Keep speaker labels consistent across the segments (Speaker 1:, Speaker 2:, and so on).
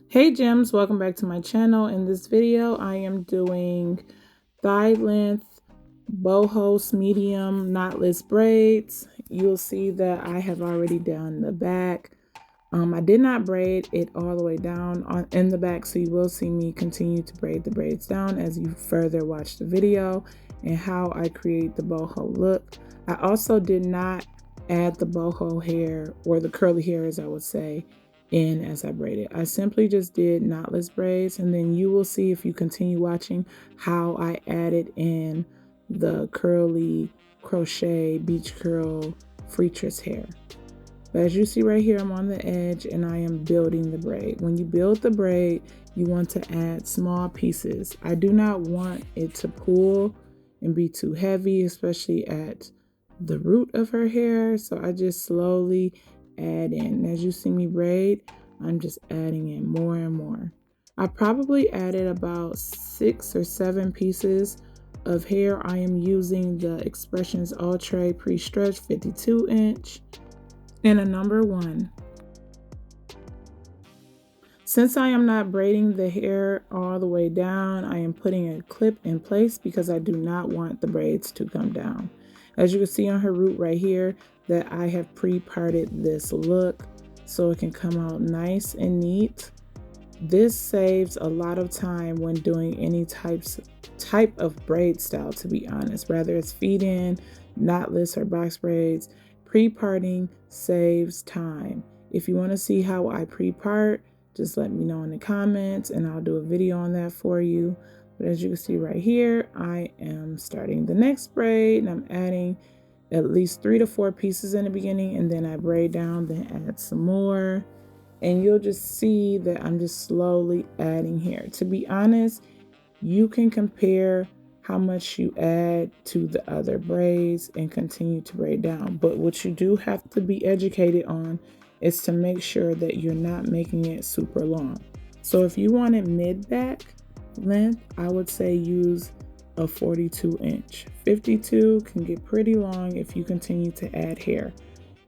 Speaker 1: Hey gems, welcome back to my channel. In this video, I am doing thigh length boho medium knotless braids. You'll see that I have already done the back. I did not braid it all the way down in the back, so you will see me continue to braid the braids down as you further watch the video and how I create the boho look. I also did not add the boho hair, or the curly hair as I would say, in as I braided. I simply just did knotless braids, and then you will see if you continue watching how I added in the curly crochet beach curl Fritress hair. But as you see right here, I'm on the edge and I am building the braid. When you build the braid, you want to add small pieces. I do not want it to pull and be too heavy, especially at the root of her hair. So I just slowly add in. As you see me braid, I'm just adding in more and more. I probably added about 6 or 7 pieces of hair. I am using the Expressions Ultra Pre-Stretch 52 inch and a number 1. Since I am not braiding the hair all the way down, I am putting a clip in place because I do not want the braids to come down. As you can see on her root right here, that I have pre-parted this look so it can come out nice and neat. This saves a lot of time when doing any type of braid style, to be honest, whether it's feed in, knotless, or box braids. Pre-parting saves time. If you want to see how I pre-part, just let me know in the comments and I'll do a video on that for you. But as you can see right here, I am starting the next braid and I'm adding at least 3 to 4 pieces in the beginning, and then I braid down, then add some more. And you'll just see that I'm just slowly adding here. To be honest, you can compare how much you add to the other braids and continue to braid down. But what you do have to be educated on is to make sure that you're not making it super long. So if you want it mid-back length, I would say use a 42 inch. 52 can get pretty long if you continue to add hair.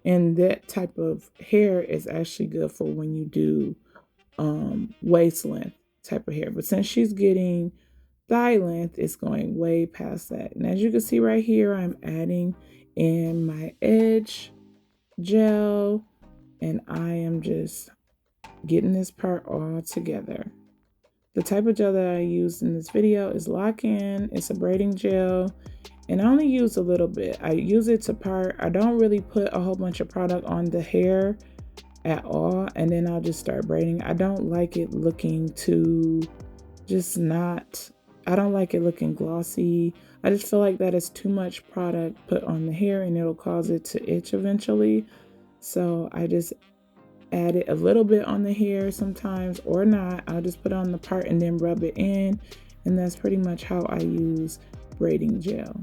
Speaker 1: And that type of hair is actually good for when you do waist length type of hair. But since she's getting thigh length, it's going way past that. And as you can see right here, I'm adding in my edge gel and I am just getting this part all together. The type of gel that I used in this video is Lock-In. It's a braiding gel, and I only use a little bit. I use it to part. I don't really put a whole bunch of product on the hair at all, and then I'll just start braiding. I don't like it looking too, I don't like it looking glossy. I just feel like that is too much product put on the hair and it'll cause it to itch eventually. So I just add it a little bit on the hair sometimes, or not. I'll just put it on the part and then rub it in, and that's pretty much how I use braiding gel.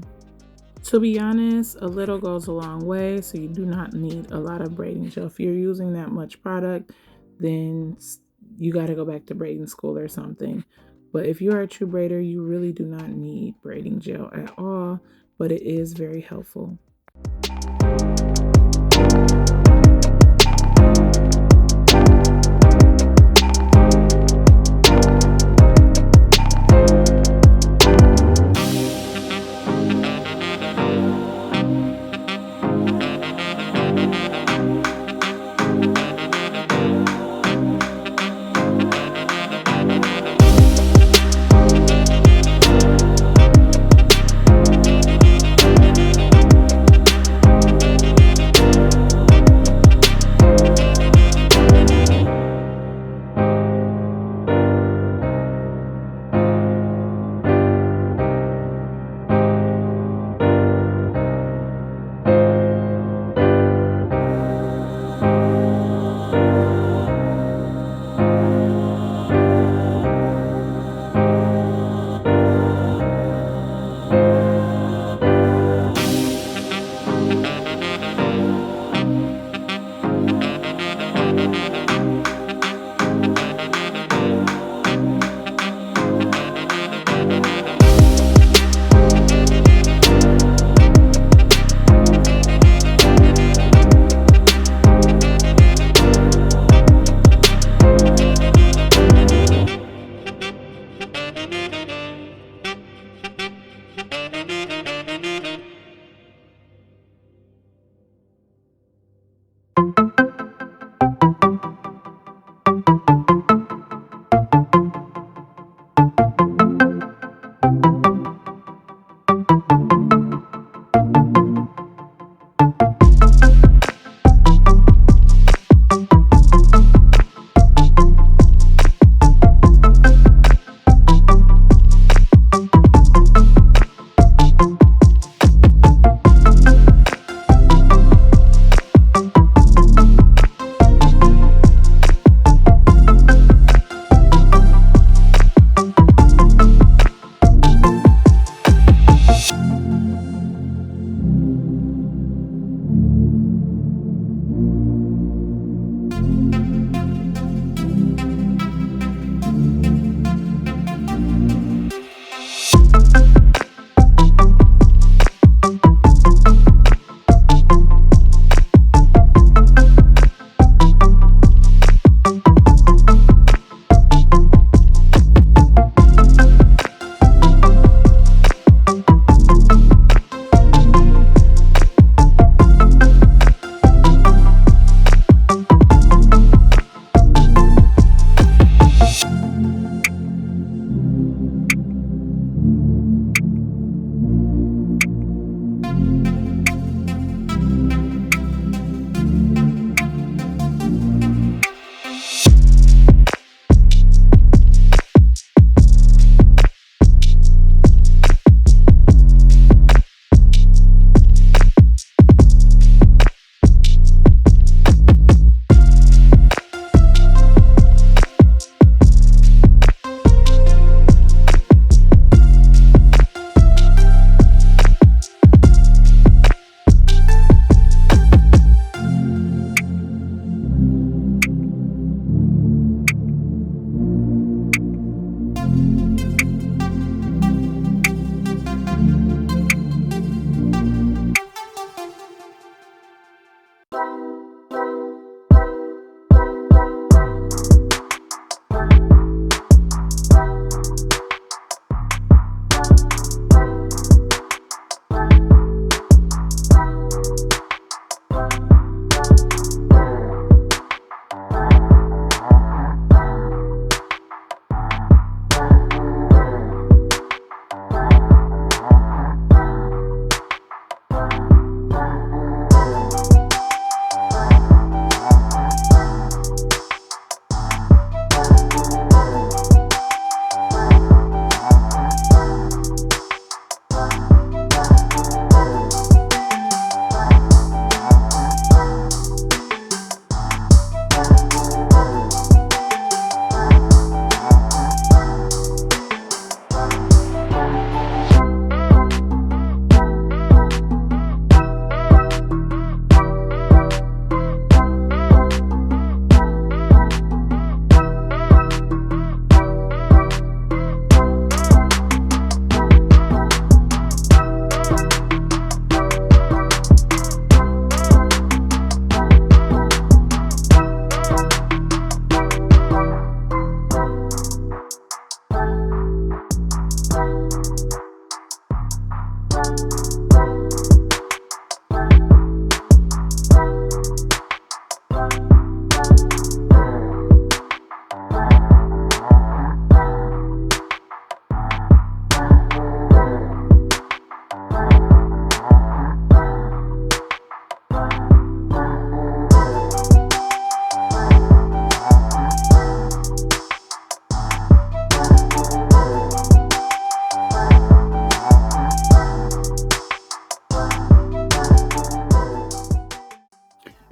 Speaker 1: To be honest, a little goes a long way, so you do not need a lot of braiding gel. If you're using that much product, then you got to go back to braiding school or something. But if you are a true braider, you really do not need braiding gel at all, but it is very helpful.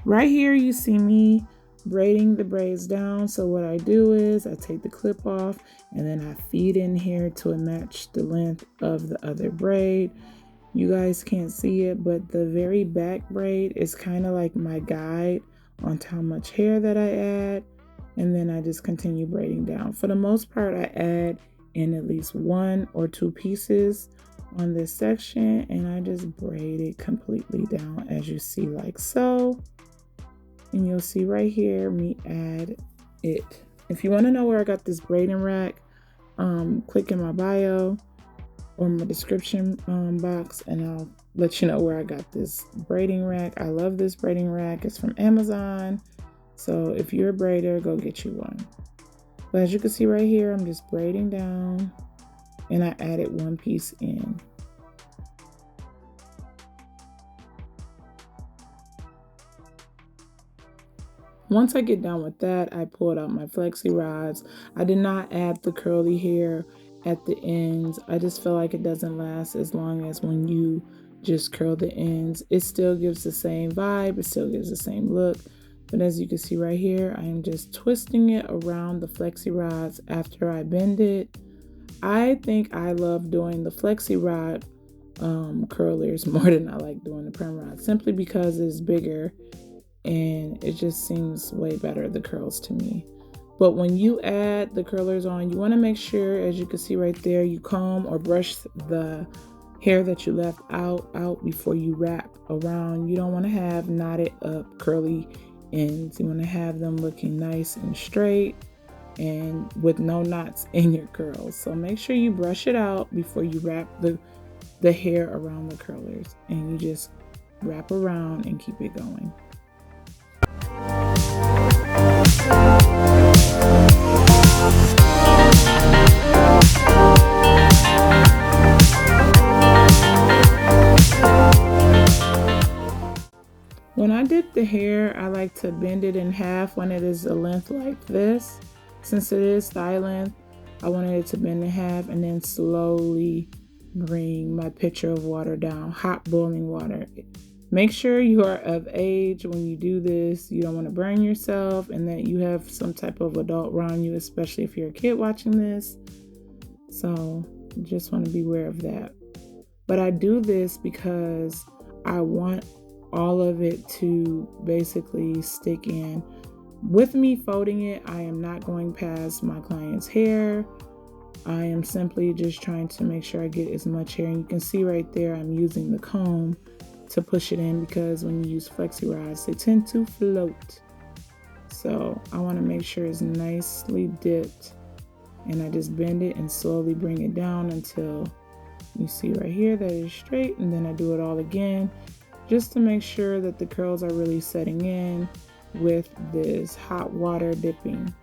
Speaker 1: Right here you see me braiding the braids down. So what I do is I take the clip off and then I feed in here to match the length of the other braid. You guys can't see it, but the very back braid is kind of like my guide on how much hair that I add, and then I just continue braiding down. For the most part, I add in at least 1 or 2 pieces on this section, and I just braid it completely down as you see, like so. And you'll see right here me add it. If you want to know where I got this braiding rack, click in my bio or my description box and I'll let you know where I got this braiding rack. I love this braiding rack. It's from Amazon. So if you're a braider, go get you one. But as you can see right here, I'm just braiding down and I added one piece in. Once I get done with that, I pulled out my flexi rods. I did not add the curly hair at the ends. I just feel like it doesn't last as long as when you just curl the ends. It still gives the same vibe, it still gives the same look. But as you can see right here, I am just twisting it around the flexi rods after I bend it. I think I love doing the flexi rod curlers more than I like doing the perm rod, simply because it's bigger and it just seems way better, the curls, to me. But when you add the curlers on, you want to make sure, as you can see right there, you comb or brush the hair that you left out before you wrap around. You don't want to have knotted up curly ends. You want to have them looking nice and straight and with no knots in your curls. So make sure you brush it out before you wrap the hair around the curlers, and you just wrap around and keep it going. When I dip the hair, I like to bend it in half when it is a length like this. Since it is thigh length, I wanted it to bend in half and then slowly bring my pitcher of water down, hot boiling water. Make sure you are of age when you do this. You don't want to burn yourself, and that you have some type of adult around you, especially if you're a kid watching this. So just want to be aware of that. But I do this because I want all of it to basically stick in. With me folding it, I am not going past my client's hair. I am simply just trying to make sure I get as much hair. And you can see right there, I'm using the comb to push it in, because when you use flexi rods, they tend to float. So I want to make sure it's nicely dipped, and I just bend it and slowly bring it down until you see right here that it's straight. And then I do it all again, just to make sure that the curls are really setting in with this hot water dipping.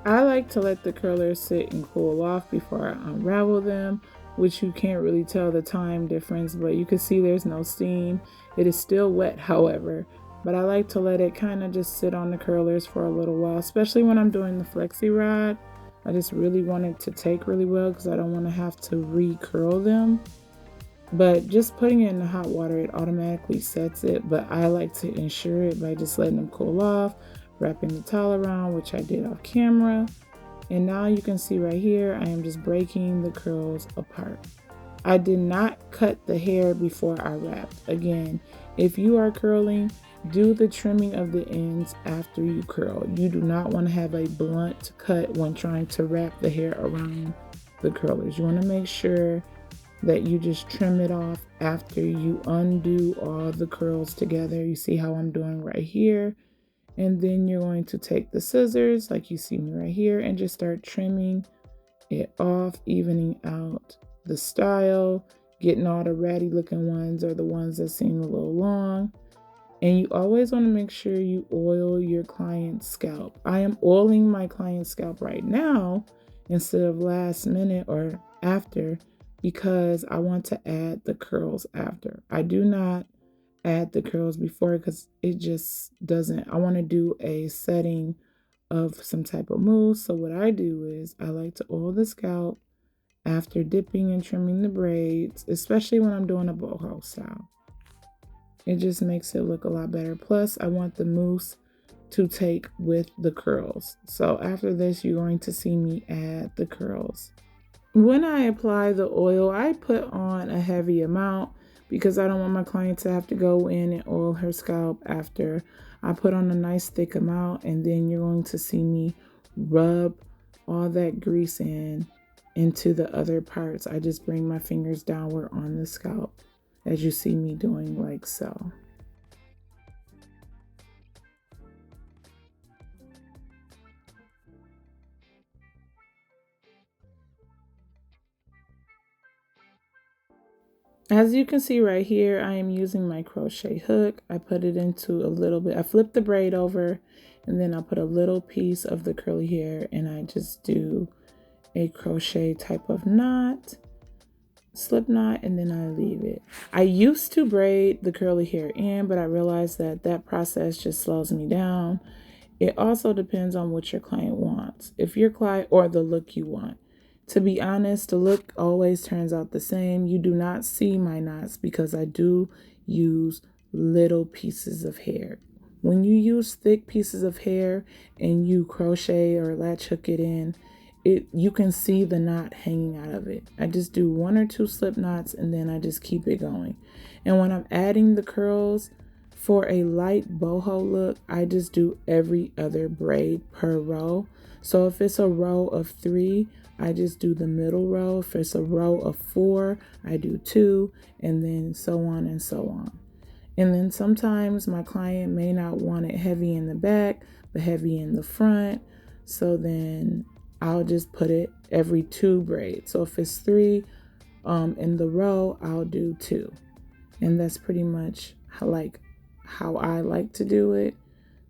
Speaker 1: I like to let the curlers sit and cool off before I unravel them, which you can't really tell the time difference, but you can see there's no steam. It is still wet, however, but I like to let it kind of just sit on the curlers for a little while, especially when I'm doing the flexi rod. I just really want it to take really well because I don't want to have to re-curl them. But just putting it in the hot water, it automatically sets it, but I like to ensure it by just letting them cool off, wrapping the towel around, which I did off camera. And now you can see right here, I am just breaking the curls apart. I did not cut the hair before I wrapped. Again, if you are curling, do the trimming of the ends after you curl. You do not want to have a blunt cut when trying to wrap the hair around the curlers. You want to make sure that you just trim it off after you undo all the curls together. You see how I'm doing right here. And then you're going to take the scissors, like you see me right here, and just start trimming it off, evening out the style, getting all the ratty looking ones or the ones that seem a little long. And you always want to make sure you oil your client's scalp. I am oiling my client's scalp right now instead of last minute or after, because I want to add the curls after. I do not add the curls before because it just doesn't. I want to do a setting of some type of mousse. So what I do is I like to oil the scalp after dipping and trimming the braids, especially when I'm doing a boho style. It just makes it look a lot better. Plus, I want the mousse to take with the curls. So after this, you're going to see me add the curls. When I apply the oil, I put on a heavy amount because I don't want my client to have to go in and oil her scalp after. I put on a nice thick amount, and then you're going to see me rub all that grease into the other parts. I just bring my fingers downward on the scalp, as you see me doing, like so. As you can see right here, I am using my crochet hook. I put it into a little bit, I flip the braid over, and then I put a little piece of the curly hair, and I just do a crochet type of knot, slip knot, and then I leave it. I used to braid the curly hair in, but I realized that that process just slows me down. It also depends on what your client wants. If your client, or the look you want. To be honest, the look always turns out the same. You do not see my knots because I do use little pieces of hair. When you use thick pieces of hair and you crochet or latch hook it in, you can see the knot hanging out of it. I just do 1 or 2 slip knots and then I just keep it going. And when I'm adding the curls, for a light boho look, I just do every other braid per row. So if it's a row of 3, I just do the middle row. If it's a row of 4, I do 2, and then so on and so on. And then sometimes my client may not want it heavy in the back, but heavy in the front. So then I'll just put it every 2 braids. So if it's 3 in the row, I'll do 2. And that's pretty much how I like to do it.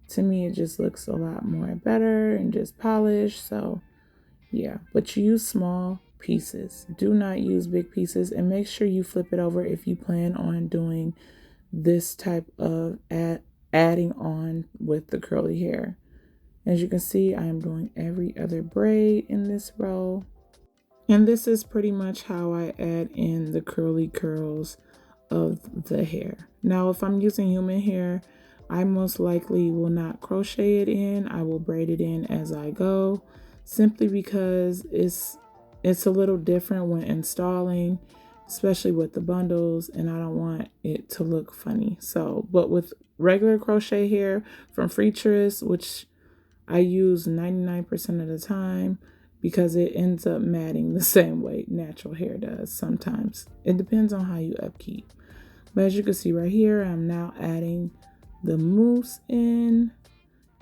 Speaker 1: To me, it just looks a lot more better and just polished. So yeah, but you use small pieces. Do not use big pieces, and make sure you flip it over if you plan on doing this type of adding on with the curly hair. As you can see, I am doing every other braid in this row. And this is pretty much how I add in the curly curls of the hair. Now, if I'm using human hair, I most likely will not crochet it in. I will braid it in as I go, simply because it's a little different when installing, especially with the bundles, and I don't want it to look funny. So, but with regular crochet hair from Criss, which I use 99% of the time, because it ends up matting the same way natural hair does sometimes. It depends on how you upkeep. But as you can see right here, I'm now adding the mousse in.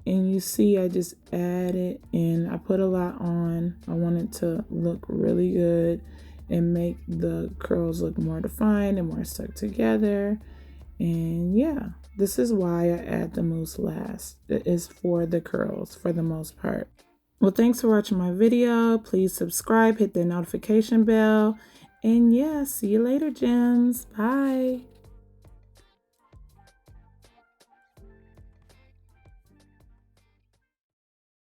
Speaker 1: And you see I just add it in. I put a lot on. I want it to look really good and make the curls look more defined and more stuck together. And yeah, this is why I add the mousse last. It is for the curls for the most part. Well, thanks for watching my video. Please subscribe, hit the notification bell, and yeah, see you later, gems. Bye.